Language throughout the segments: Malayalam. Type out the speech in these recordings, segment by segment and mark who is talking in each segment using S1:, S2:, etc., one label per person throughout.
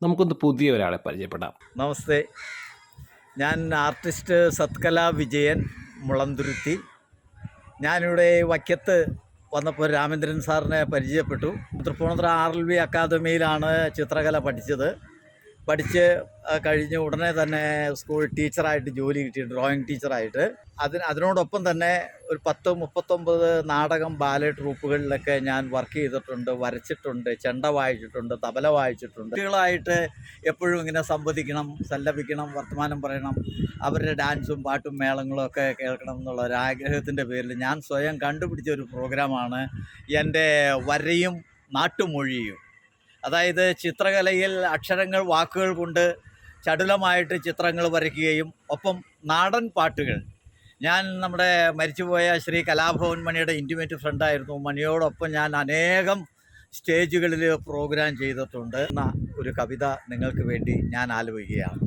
S1: നമുക്കൊന്ന് പുതിയ ഒരാളെ പരിചയപ്പെടാം.
S2: നമസ്തേ, ഞാൻ ആർട്ടിസ്റ്റ് സത്കല വിജയൻ മുളന്തുരുത്തി. ഞാനിവിടെ വയ്ക്കത്ത് വന്നപ്പോൾ രാമേന്ദ്രൻ സാറിനെ പരിചയപ്പെട്ടു. തൃപ്പൂണിത്തുറ RLV അക്കാദമിയിലാണ് ചിത്രകല പഠിച്ച് കഴിഞ്ഞ് ഉടനെ തന്നെ സ്കൂൾ ടീച്ചറായിട്ട് ജോലി കിട്ടി, ഡ്രോയിങ് ടീച്ചറായിട്ട്. അതിനോടൊപ്പം തന്നെ ഒരു 39 നാടകം ബാലെ ട്രൂപ്പുകളിലൊക്കെ ഞാൻ വർക്ക് ചെയ്തിട്ടുണ്ട്, വരച്ചിട്ടുണ്ട്, ചെണ്ട വായിച്ചിട്ടുണ്ട്, തബല വായിച്ചിട്ടുണ്ട്. കുട്ടികളായിട്ട് എപ്പോഴും ഇങ്ങനെ സംവദിക്കണം, സല്ലപിക്കണം, വർത്തമാനം പറയണം, അവരുടെ ഡാൻസും പാട്ടും മേളങ്ങളും ഒക്കെ കേൾക്കണം എന്നുള്ള ഒരു ആഗ്രഹത്തിൻ്റെ പേരിൽ ഞാൻ സ്വയം കണ്ടുപിടിച്ച ഒരു പ്രോഗ്രാമാണ് എൻ്റെ വരയും നാട്ടുമൊഴിയും. അതായത് ചിത്രകലയിൽ അക്ഷരങ്ങൾ, വാക്കുകൾ കൊണ്ട് ചടുലമായിട്ട് ചിത്രങ്ങൾ വരയ്ക്കുകയും ഒപ്പം നാടൻ പാട്ടുകൾ. ഞാൻ നമ്മുടെ മരിച്ചുപോയ ശ്രീ കലാഭവൻ മണിയുടെ ഇൻറ്റിമേറ്റ് ഫ്രണ്ടായിരുന്നു. മണിയോടൊപ്പം ഞാൻ അനേകം സ്റ്റേജുകളിൽ പ്രോഗ്രാം ചെയ്തിട്ടുണ്ട്. എന്ന ഒരു കവിത നിങ്ങൾക്ക് വേണ്ടി ഞാൻ ആലപിക്കുകയാണ്.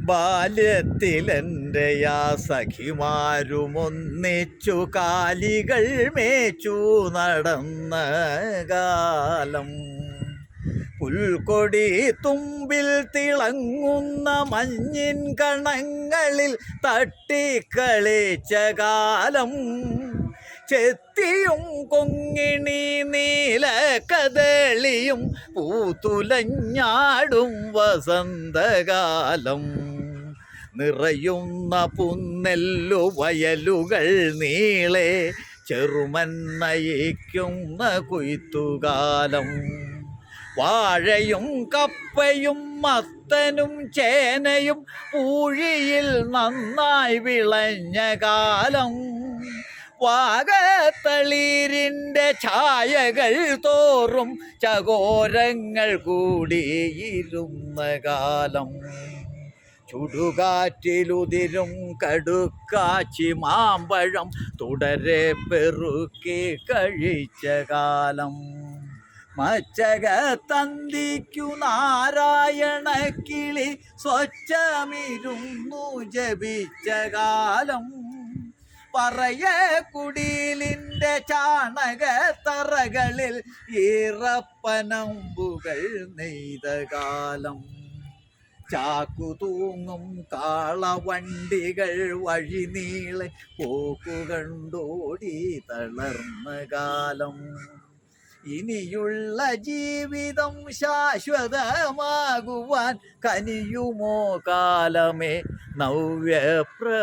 S2: ബാല്യത്തിലെൻ്റെ യാ സഖിമാരുമൊന്നിച്ചു കാലികൾ മേച്ചു നടന്ന കാലം, പുൽക്കൊടി തുമ്പിൽ തിളങ്ങുന്ന മഞ്ഞിൻ കണങ്ങളിൽ തട്ടിക്കളിച്ച കാലം, ചെത്തിയും കൊങ്ങിണി നീലക്കദളിയും പൂത്തുലഞ്ഞാടും വസന്തകാലം, നിറയുന്ന പുന്നെല്ലു വയലുകൾ നീളെ ചെറുമൻ നയിക്കുന്ന കൊയ്ത്തുകാലം, വാഴയും കപ്പയും മത്തനും ചേനയും പൂഴിയിൽ നന്നായി വിളഞ്ഞ കാലം, വാഗത്തളിരിൻ്റെ ഛായകൾ തോറും ചകോരങ്ങൾ കൂടിയിരുന്ന കാലം, ചുടുകാറ്റിലുതിരും കടുക്കാച്ചി മാമ്പഴം തുടരെ പെറുക്കി കഴിച്ച കാലം, മച്ചകത്തന്തിക്കു നാരായണ കിളി സ്വച്ഛമിരുന്നു ജപിച്ച കാലം, പറയ കുടിലിൻ്റെ ചാണകത്തറകളിൽ ഈറപ്പനമ്പുകൾ നെയ്ത കാലം, ചാക്കു തൂങ്ങും കാളവണ്ടികൾ വഴി നീളെ പോക്കുകണ്ടോടി തളർന്ന കാലം, ഇനിയുള്ള ജീവിതം ശാശ്വതമാകുവാൻ കനിയുമോ കാലമേ നവ്യപ്രപഞ്ചമേ.